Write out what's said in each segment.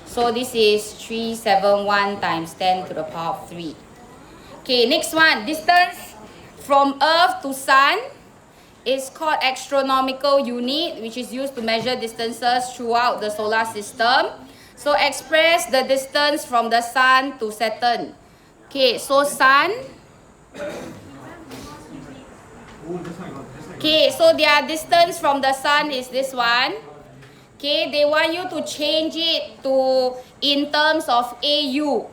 So this is 371 times 10 to the power of 3. Okay, next one. Distance from Earth to Sun is called astronomical unit, which is used to measure distances throughout the solar system. So express the distance from the Sun to Saturn. Okay, so Sun. Okay, so their distance from the Sun is this one. Okay, they want you to change it to in terms of AU.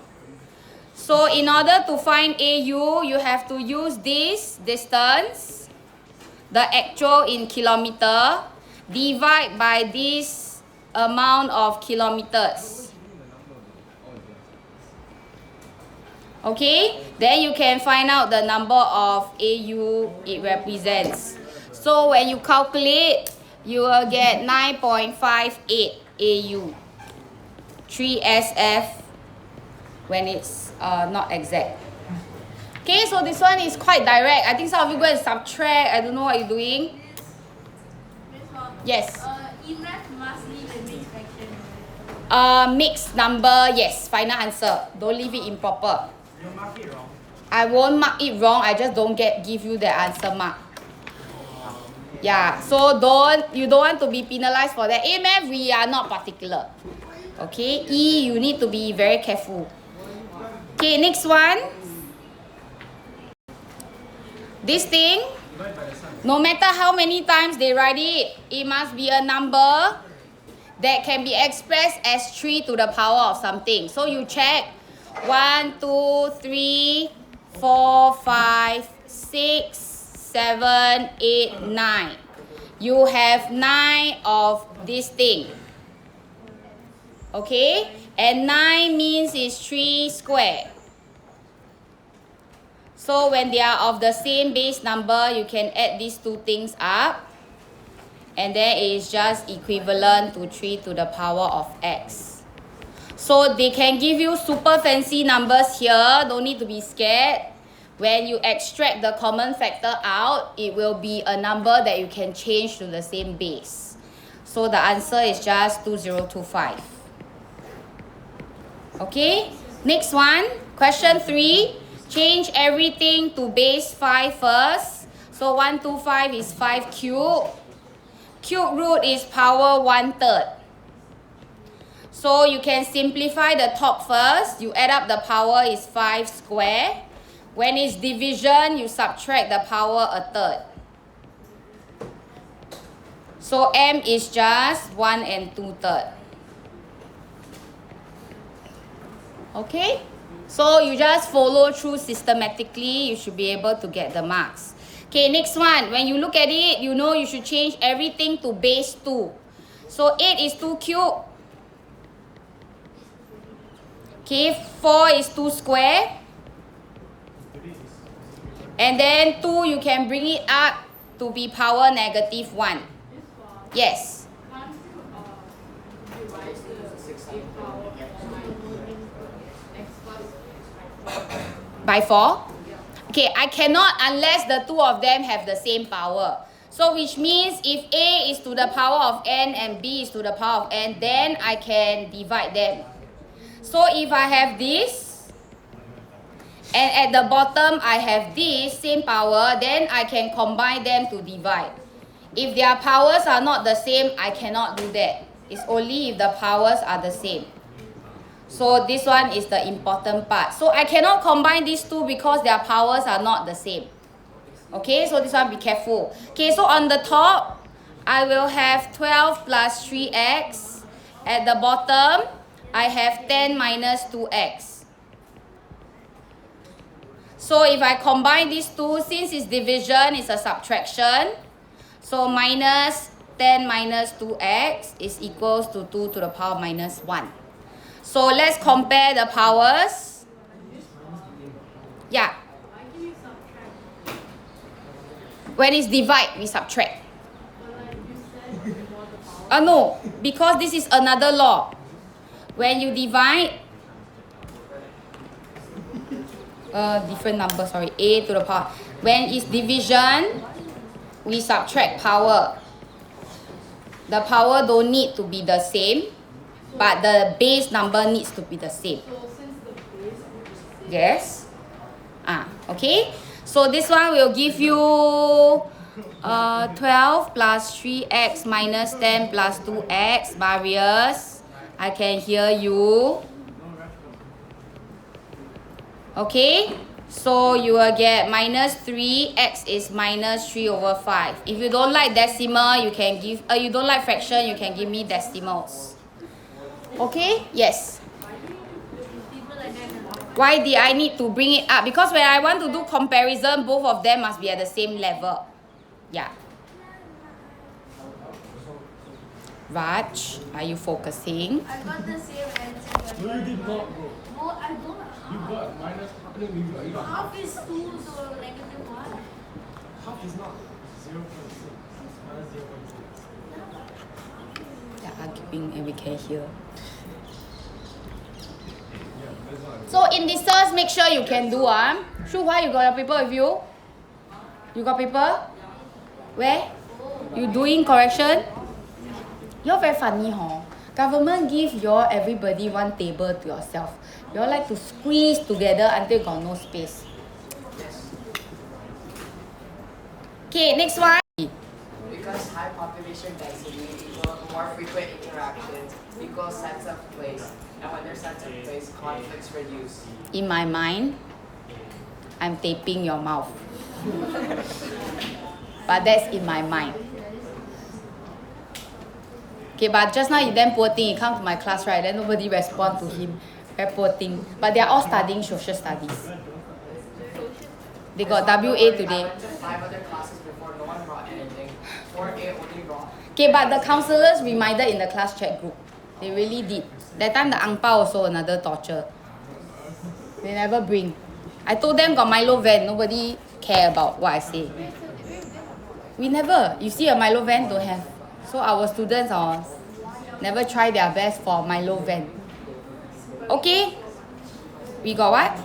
So in order to find AU, you have to use this distance, the actual in kilometer, divide by this amount of kilometers. Okay, then you can find out the number of AU it represents. So when you calculate, you will get 9.58 AU. 3SF when it's not exact. Okay, so this one is quite direct. I think some of you go and subtract. I don't know what you're doing. Yes. EMF must leave a mixed fraction. Mixed number, yes. Final answer. Don't leave it improper. You mark it wrong. I won't mark it wrong. I just don't give you the answer mark. Yeah, so you don't want to be penalized for that. AMF, we are not particular. Okay, E, you need to be very careful. Okay, next one. This thing, no matter how many times they write it, it must be a number that can be expressed as 3 to the power of something. So you check 1, 2, 3, 4, 5, 6, 7, 8, 9. You have 9 of this thing. Okay? And 9 means it's 3 square. So when they are of the same base number, you can add these two things up. And then it is just equivalent to 3 to the power of x. So they can give you super fancy numbers here. Don't need to be scared. When you extract the common factor out, it will be a number that you can change to the same base. So the answer is just 2025. Okay, next one, question 3. Change everything to base 5 first. So 125 is 5 cube. Cube root is power 1/3. So you can simplify the top first. You add up the power is 5 square. When it's division, you subtract the power 1/3. So M is just 1 and 2/3. Okay? So you just follow through systematically. You should be able to get the marks. Okay, next one. When you look at it, you know you should change everything to base 2. So 8 is 2 cube. Okay, 4 is 2 square. And then 2, you can bring it up to be power negative 1. Yes. By 4? Okay, I cannot unless the two of them have the same power. So which means if A is to the power of n and B is to the power of n, then I can divide them. So if I have this, and at the bottom I have this same power, then I can combine them to divide. If their powers are not the same, I cannot do that. It's only if the powers are the same. So this one is the important part. So I cannot combine these two because their powers are not the same. Okay, so this one be careful. Okay, so on the top, I will have 12 plus 3x. At the bottom, I have 10 minus 2x. So if I combine these two, since it's division, it's a subtraction. So minus 10 minus 2x is equals to 2 to the power minus 1. So let's compare the powers. Yeah. When it's divide, we subtract. No, because this is another law. When you divide, different number, sorry, a to the power. When it's division, we subtract power. The power don't need to be the same. but the base number needs to be the same. So since the base is the same. Yes. Okay. So this one will give you 12 plus 3x minus 10 plus 2x. Marius, I can hear you. Okay. So you will get minus 3, x is minus 3 over 5. If you don't like decimal, you can give, you don't like fraction, you can give me decimals. Okay? Yes. Why did I need to bring it up? Because when I want to do comparison, both of them must be at the same level. Yeah. Raj, are you focusing? I got the same answer. No, you did not, bro. No, I don't. You got minus, you got Half is 2, so negative 1. half is not 0.6. Minus 0.6. They're arguing and we can hear. Yeah, that's not. So indices, make sure you can do. Shu Hua, you got your paper with you? You got paper? Where? You doing correction? You're very funny, huh? Government give you everybody one table to yourself. You all like to squeeze together until got no space. Okay, next one. Because high population density equal more frequent interactions equals sense of place. And when there's sense of place, conflicts reduce. In my mind, I'm taping your mouth. But that's in my mind. Okay, but just now you damn poor thing. He come to my class, right? Then nobody respond to him. Very poor thing. But they are all studying social studies. They got WA I today. went to 5 other classes before, no one brought anything. 4A only brought. Okay, but the counselors reminded in the class chat group. They really did. That time the ang pao also another torture. They never bring. I told them got Milo van. Nobody care about what I say. We never. You see a Milo van, don't have. So our students never try their best for Milo van. Okay? We got what?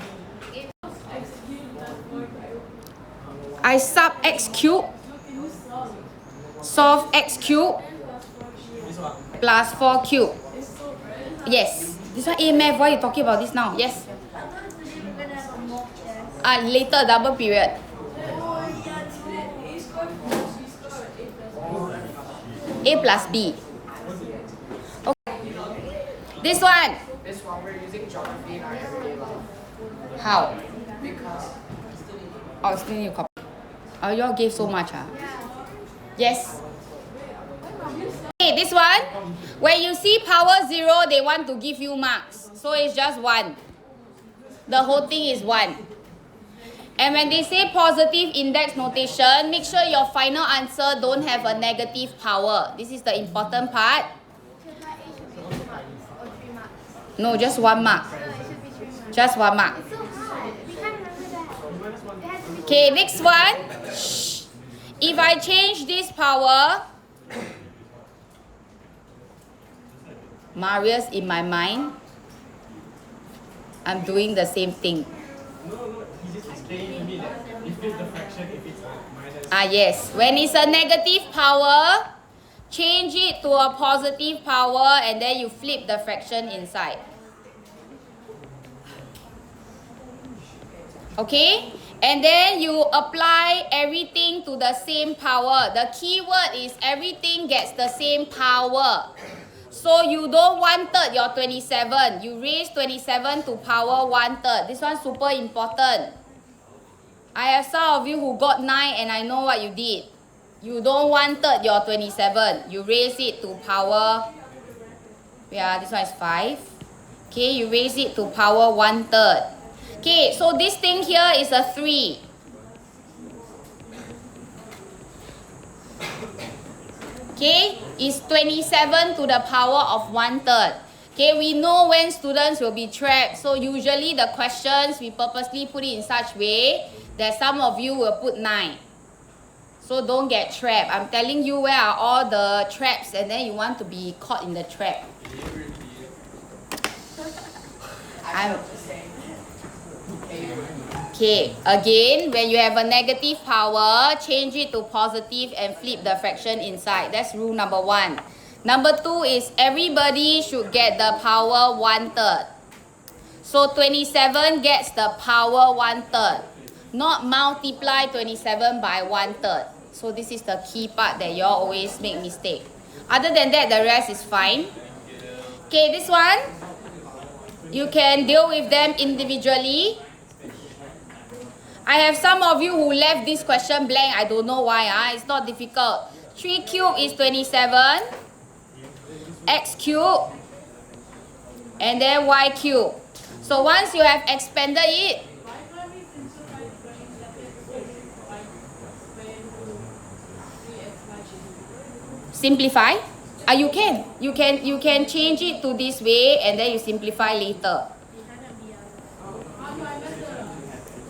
I sub x cube. Solve x cube plus 4 cube. Yes. This one A math. Why are you talking about this now? Yes. I thought today we're gonna have a mock test. Later, double period. Oh, yeah, today. A plus B. Okay. This one. This one, we're using geography in our everyday life. How? Because Oh, still need to copy. Oh, you all gave so much, Yes. Okay, this one. When you see power 0, they want to give you marks. So it's just 1. The whole thing is 1. And when they say positive index notation, make sure your final answer don't have a negative power. This is the important part. Should my A should be 2 marks or 3 marks? No, just 1 mark. No, it should be 3 marks. Just 1 mark. It's so hard. We can't remember that. It has to be Okay, next one. Shh. If I change this power, Marius in my mind, I'm doing the same thing. No, he just explained to me that you flip the fraction if it's minus. Yes. When it's a negative power, change it to a positive power and then you flip the fraction inside. Okay? And then you apply everything to the same power. The key word is everything gets the same power. So you don't 1/3 your 27. You raise 27 to power 1/3. This one's super important. I have some of you who got 9 and I know what you did. You don't 1/3 your 27. You raise it to power. Yeah, this one is 5. Okay, you raise it to power 1/3. Okay, so this thing here is a 3. Okay, is 27 to the power of 1/3. Okay, we know when students will be trapped. So usually the questions, we purposely put it in such way that some of you will put 9. So don't get trapped. I'm telling you where are all the traps and then you want to be caught in the trap. I felt the same. Okay, again, when you have a negative power, change it to positive and flip the fraction inside. That's rule number 1. Number 2 is everybody should get the power 1/3. So 27 gets the power 1/3. Not multiply 27 by 1/3. So this is the key part that you all always make mistake. Other than that, the rest is fine. Okay, this one, you can deal with them individually. I have some of you who left this question blank. I don't know why. It's not difficult. 3 cubed is 27. X cubed. And then Y cubed. So once you have expanded it, simplify. You can change it to this way and then you simplify later. How do I measure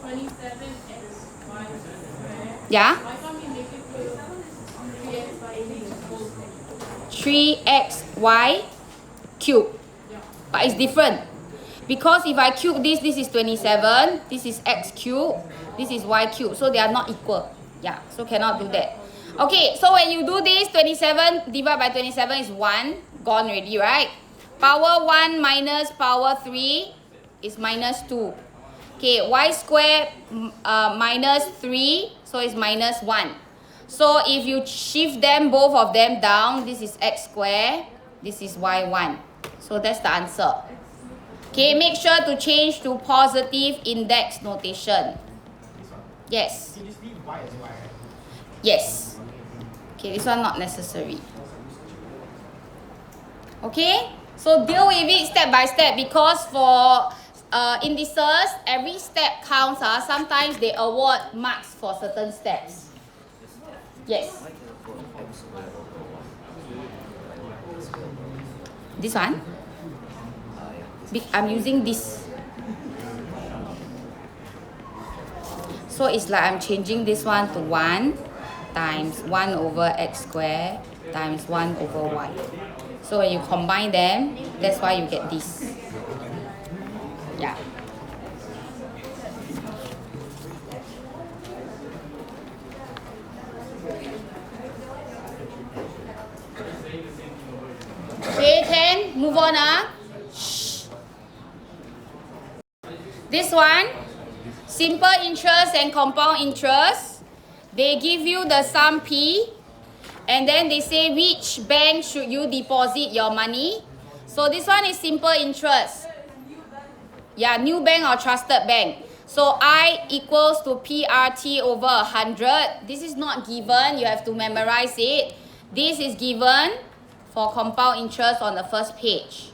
27x y squared? Yeah? Why can't we make it to 3x by 8 whole thing? 3xy cubed. But it's different. Because if I cube this is 27, this is x cubed, this is y cubed. So they are not equal. Yeah, so cannot do that. Okay, so when you do this, 27 divided by 27 is 1. Gone already, right? Power 1 minus power 3 is minus 2. Okay, y squared minus 3, so it's minus 1. So if you shift them, both of them down, this is x squared, this is y1. So that's the answer. Okay, make sure to change to positive index notation. Yes. You just leave y as y, right? Yes. Okay, this one not necessary. Okay, so deal with it step by step because for indices, every step counts. Sometimes they award marks for certain steps. Yes. This one? I'm using this. So it's like I'm changing this one to 1 times 1 over x squared times 1 over y. So when you combine them, that's why you get this. Yeah. Okay, 10. Move on. Shh. This one, simple interest and compound interest. They give you the sum P and then they say which bank should you deposit your money. So this one is simple interest. Yeah, new bank or trusted bank. So I equals to PRT over 100. This is not given. You have to memorize it. This is given for compound interest on the first page.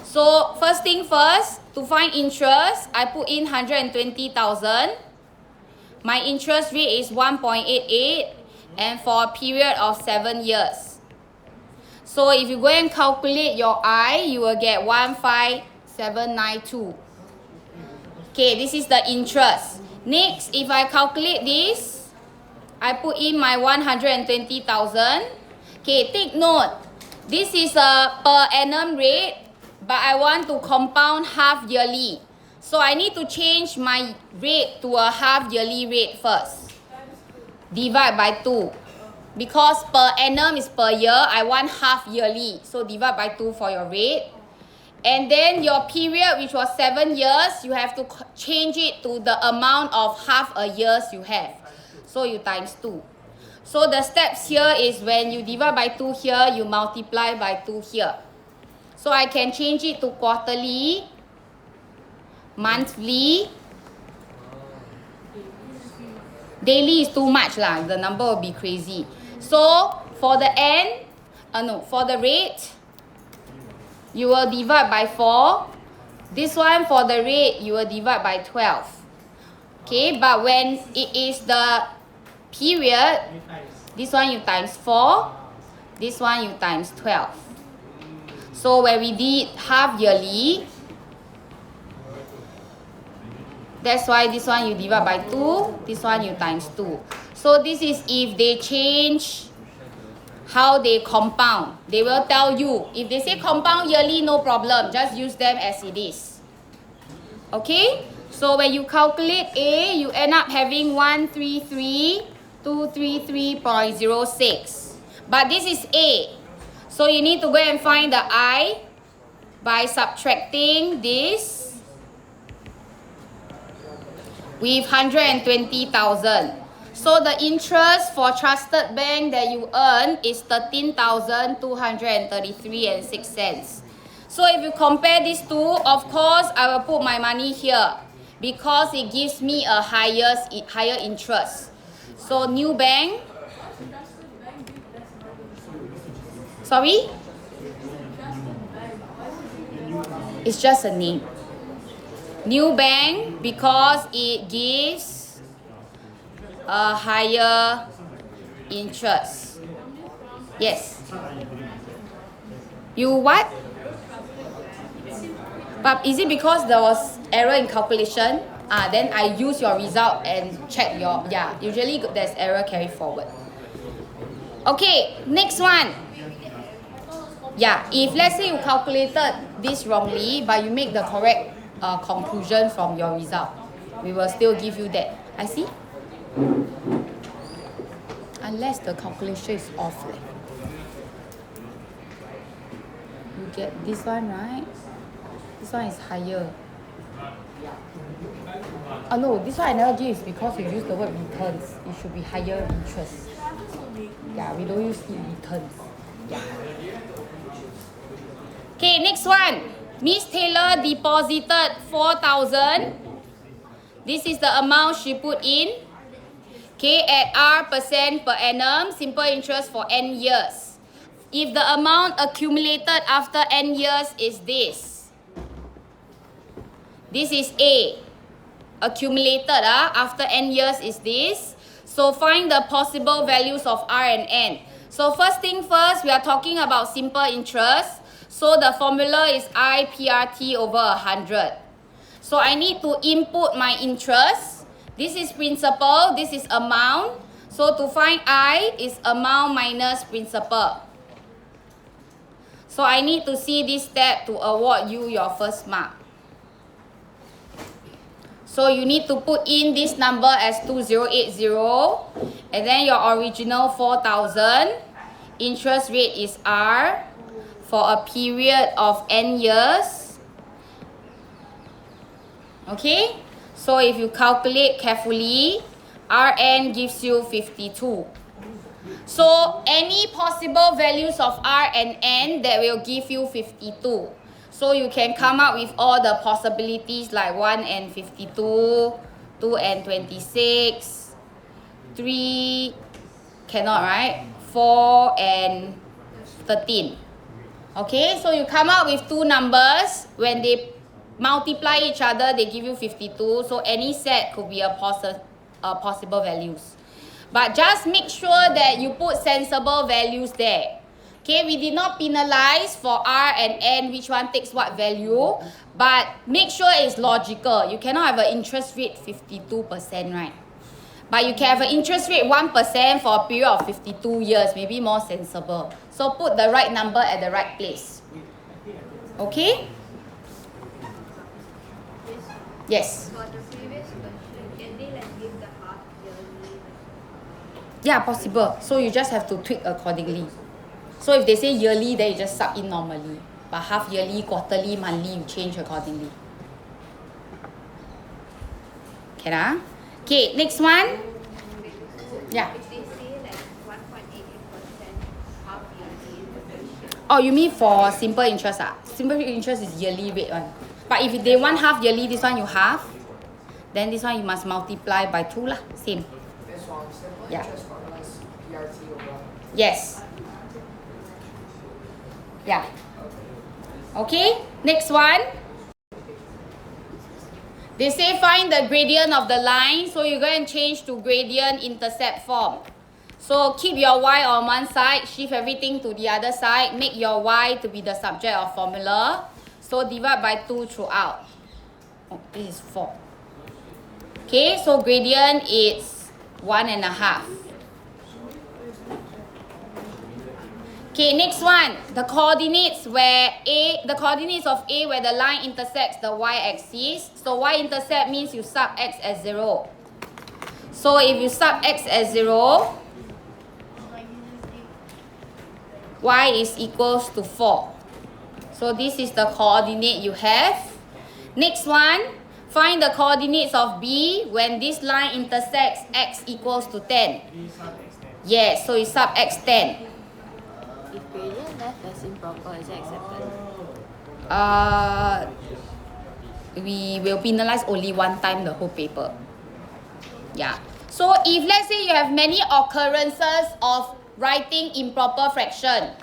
So first thing first, to find interest, I put in 120,000. My interest rate is 1.88 and for a period of 7 years. So if you go and calculate your I, you will get 15792. Okay, this is the interest. Next, if I calculate this, I put in my 120,000. Okay, take note. This is a per annum rate, but I want to compound half yearly. So I need to change my rate to a half yearly rate first. Divide by 2. Because per annum is per year, I want half yearly. So divide by 2 for your rate. And then your period, which was 7 years, you have to change it to the amount of half a years you have. So you times 2. So the steps here is when you divide by 2 here, you multiply by 2 here. So I can change it to quarterly, monthly. Daily is too much lah. The number will be crazy. So for the for the rate, you will divide by 4. This one for the rate, you will divide by 12. Okay, but when it is the period, this one you times 4, this one you times 12. So when we did half yearly, that's why this one you divide by 2, this one you times 2. So this is if they change how they compound. They will tell you. If they say compound yearly, no problem. Just use them as it is. Okay? So when you calculate A, you end up having 133,233.06. But this is A. So you need to go and find the I by subtracting this with 120,000. So the interest for trusted bank that you earn is 13,233.06. So if you compare these two, of course I will put my money here because it gives me a higher interest. So new bank. Sorry? It's just a name. New bank because it gives a higher interest. Yes. You what? But is it because there was error in calculation? Then I use your result and check your, yeah, usually there's error carried forward. Okay, next one. Yeah, if let's say you calculated this wrongly, but you make the correct conclusion from your result, we will still give you that. I see? Unless the calculation is off. You get this one, right? This one is higher. Oh no, this one I never give is because you use the word returns. It should be higher interest. Yeah, we don't use returns. Yeah. Okay, next one. Miss Taylor deposited 4,000. This is the amount she put in. Okay, at R% per annum, simple interest for N years. If the amount accumulated after N years is this. This is A. Accumulated after N years is this. So find the possible values of R and N. So first thing first, we are talking about simple interest. So the formula is IPRT over 100. So I need to input my interest. This is principal, this is amount. So to find I is amount minus principal. So I need to see this step to award you your first mark. So you need to put in this number as 2080 and then your original 4,000. Interest rate is R for a period of N years. Okay? So if you calculate carefully, Rn gives you 52. So any possible values of R and N that will give you 52. So you can come up with all the possibilities like 1 and 52, 2 and 26, 3, cannot, right? 4 and 13. Okay, so you come up with two numbers. When they multiply each other, they give you 52. So any set could be a possible values. But just make sure that you put sensible values there. Okay, we did not penalize for R and N which one takes what value, but make sure it's logical. You cannot have an interest rate 52%, right? But you can have an interest rate 1% for a period of 52 years, maybe more sensible. So put the right number at the right place. Okay? Yes. For the previous question, can they like give the half yearly? Yeah, possible. So you just have to tweak accordingly. So if they say yearly, then you just sub in normally. But half yearly, quarterly, monthly, you change accordingly. Can Okay, next one. Yeah. If they say like 1.88% half yearly in the question. Oh, you mean for simple interest? Simple interest is yearly rate one. But if they want half yearly, this one you half. Then this one you must multiply by 2 lah. Same. This one, simple Yeah. interest formula is PRT over. Yes. Yeah. Okay, next one. They say find the gradient of the line. So you go and change to gradient intercept form. So keep your y on one side, shift everything to the other side, make your y to be the subject of formula. So divide by 2 throughout. Oh, this is 4. Okay, so gradient is 1.5. Okay, next one. The coordinates of A where the line intersects the y-axis. So y-intercept means you sub x as 0. So if you sub x as 0, y is equals to 4. So this is the coordinate you have. Next one, find the coordinates of B when this line intersects x equals to 10. Yes, so it's sub x10. If gradient left as improper, is it accepted? We will penalize only one time the whole paper. Yeah. So if let's say you have many occurrences of writing improper fraction,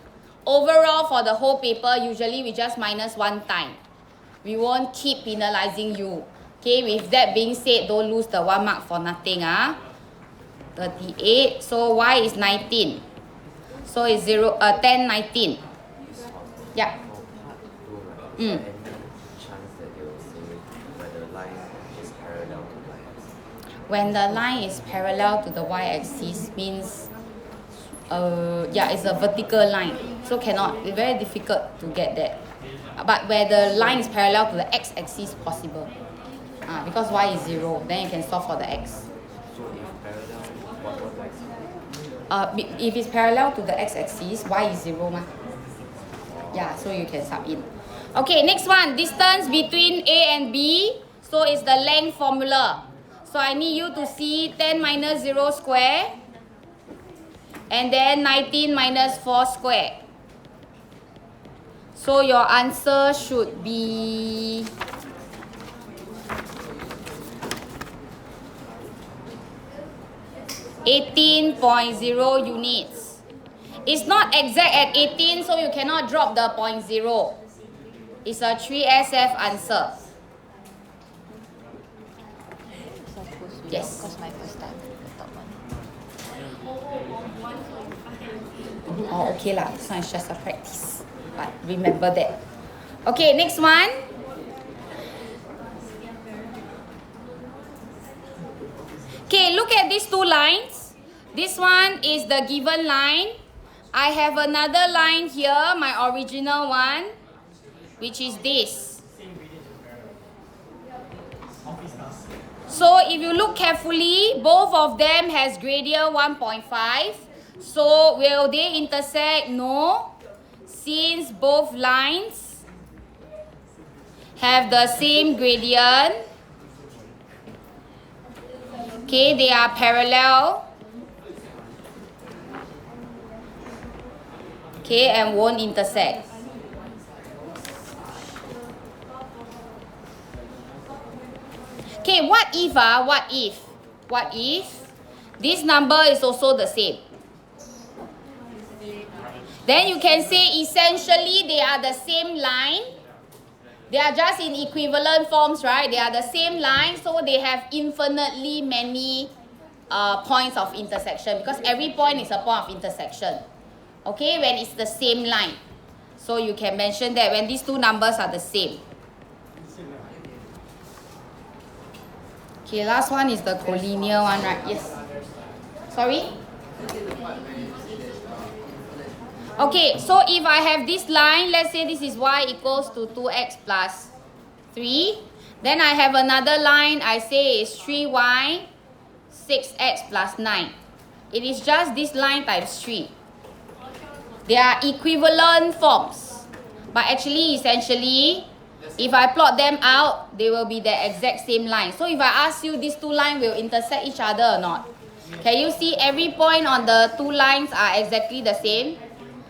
overall for the whole paper, usually we just minus one time. We won't keep penalizing you. Okay, with that being said, don't lose the 1 mark for nothing. 38. So y is 19. So it's 10, 19. Yeah. Any chance that they will say whether the line is parallel to the y-axis? When the line is parallel to the y-axis means, yeah, it's a vertical line. So cannot, it's very difficult to get that. But where the line is parallel to the x-axis, possible. Because y is 0, then you can solve for the x. So if parallel, what x? If it's parallel to the x-axis, y is 0 ma. Yeah, so you can sub in. Okay, next one, distance between A and B. So it's the length formula. So I need you to see 10 minus 0 square and then 19 minus 4 square. So your answer should be 18.0 units. It's not exact at 18, so you cannot drop the 0.0. It's a 3SF answer. Yes. Because my first time, the top one. Oh, okay lah. This one is just a practice. But remember that. Okay, next one. Okay, look at these two lines. This one is the given line. I have another line here, my original one, which is this. So if you look carefully, both of them has gradient 1.5. So will they intersect? No. Since both lines have the same gradient, okay, they are parallel, okay, and won't intersect. Okay, what if this number is also the same? Then you can say essentially they are the same line. They are just in equivalent forms, right? They are the same line, so they have infinitely many points of intersection, because every point is a point of intersection. Okay, when it's the same line. So you can mention that when these two numbers are the same. Okay, last one is the collinear one, right? Yes. Sorry? Okay, so if I have this line, let's say this is y equals to 2x plus 3. Then I have another line, I say is 3y, 6x plus 9. It is just this line times 3. They are equivalent forms. But actually, essentially, if I plot them out, they will be the exact same line. So if I ask you, these two lines will intersect each other or not? Can you see every point on the two lines are exactly the same?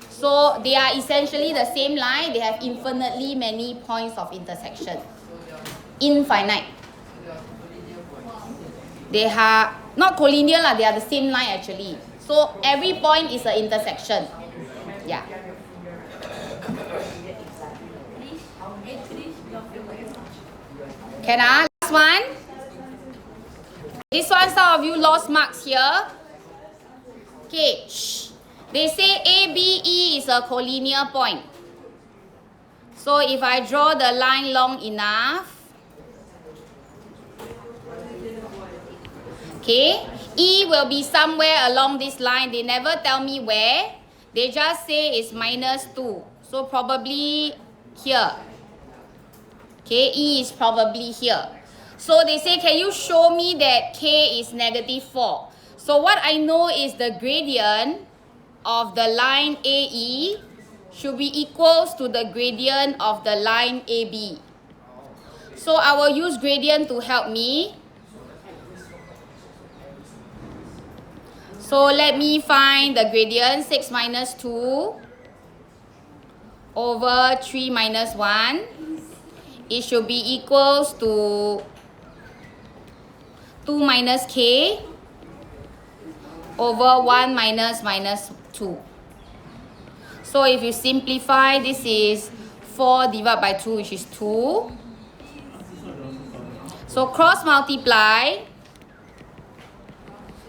So they are essentially the same line. They have infinitely many points of intersection. Infinite. They are not collinear, they are the same line actually. So every point is an intersection. Yeah. Can I? Last one. This one, some of you lost marks here. Okay. Shh. They say ABE is a collinear point. So if I draw the line long enough, okay, E will be somewhere along this line. They never tell me where. They just say it's minus 2. So probably here. Okay, E is probably here. So they say, can you show me that K is negative 4? So what I know is the gradient of the line AE should be equals to the gradient of the line AB. So I will use gradient to help me. So let me find the gradient. 6 minus 2 over 3 minus 1. It should be equals to 2 minus k over 1 minus 2. So if you simplify, this is 4 divided by 2, which is 2. So cross multiply.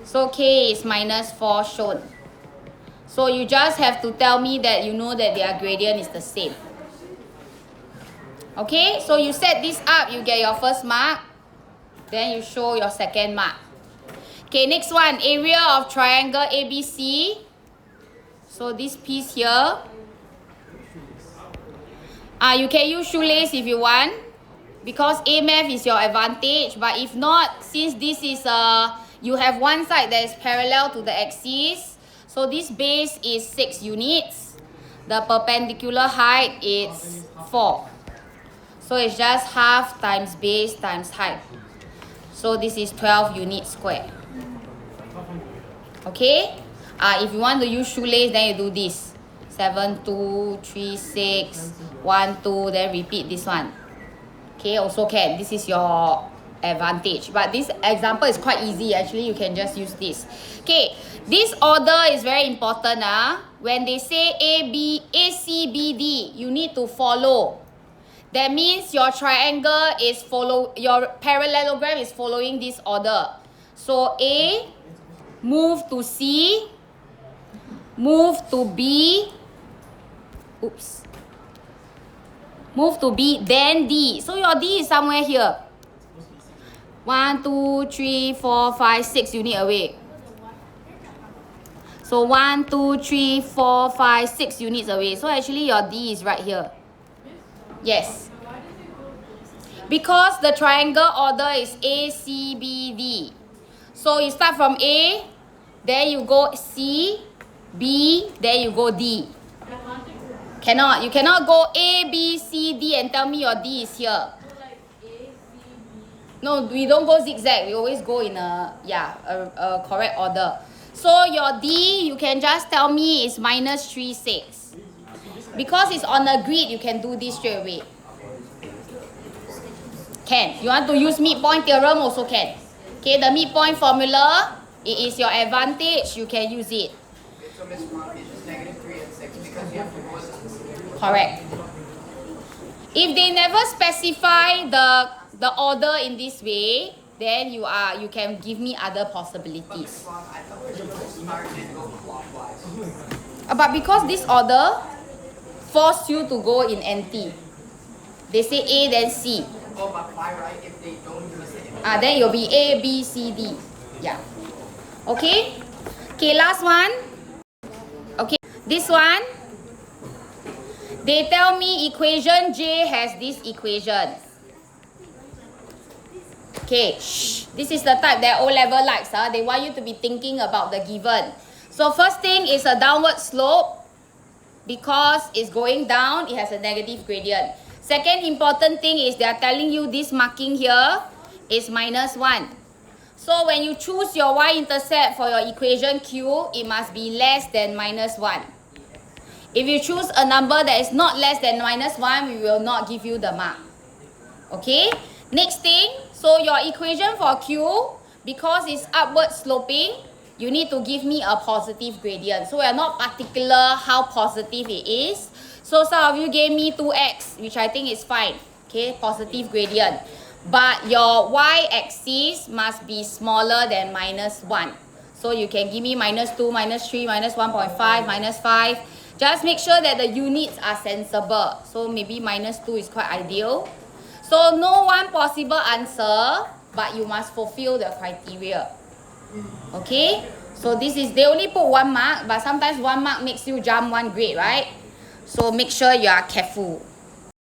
So k is minus 4 shown. So you just have to tell me that you know that their gradient is the same. Okay, so you set this up, you get your first mark. Then you show your second mark. Okay, next one, area of triangle ABC. So this piece here. You can use shoelace if you want, because A math is your advantage. But if not, since this is you have one side that is parallel to the axis, so this base is 6 units. The perpendicular height is 4. So it's just half times base times height. So this is 12 units square. Okay? If you want to use shoelace, then you do this. 7, 2, 3, 6, 1, 2, then repeat this one. Okay, also can. This is your advantage. But this example is quite easy. Actually, you can just use this. Okay, this order is very important. When they say ACBD, you need to follow. That means your triangle is your parallelogram is following this order. So A, move to C, move to B, move to B, then D. So your D is somewhere here. 1, 2, 3, 4, 5, 6 units away. So 1, 2, 3, 4, 5, 6 units away. So actually your D is right here. Yes. Because the triangle order is ACBD. So you start from A, then you go C, B, then you go D. Cannot. You cannot go A, B, C, D and tell me your D is here. No, we don't go zigzag. We always go in a correct order. So your D, you can just tell me is minus 3, 6. Because it's on a grid, you can do this straight away. Can. You want to use midpoint theorem, also can. Okay, the midpoint formula, it is your advantage. You can use it. So Miss Mom, it's just negative 3 and 6 because you have to go to Correct. If they never specify the order in this way, then you can give me other possibilities. Mom, I thought we were supposed to start and go clockwise. But because this order force you to go in NT, they say A then C. Oh, but why, right? If they don't give us the Then you'll be A, B, C, D. Yeah. Okay? Okay, last one. Okay, this one. They tell me equation J has this equation. Okay, shh. This is the type that O-level likes. They want you to be thinking about the given. So first thing is a downward slope. Because it's going down, it has a negative gradient. Second important thing is they are telling you this marking here is minus 1. So when you choose your y-intercept for your equation Q, it must be less than minus 1. If you choose a number that is not less than minus 1, we will not give you the mark. Okay? Next thing, so your equation for Q, because it's upward sloping, you need to give me a positive gradient. So we are not particular how positive it is. So some of you gave me 2x, which I think is fine. Okay, positive gradient. But your y-axis must be smaller than minus 1. So you can give me minus 2, minus 3, minus 1.5, minus 5. Just make sure that the units are sensible. So maybe minus 2 is quite ideal. So no one possible answer, but you must fulfill the criteria. Okay? So this is, they only put 1 mark, but sometimes 1 mark makes you jump 1 grade, right? So make sure you are careful.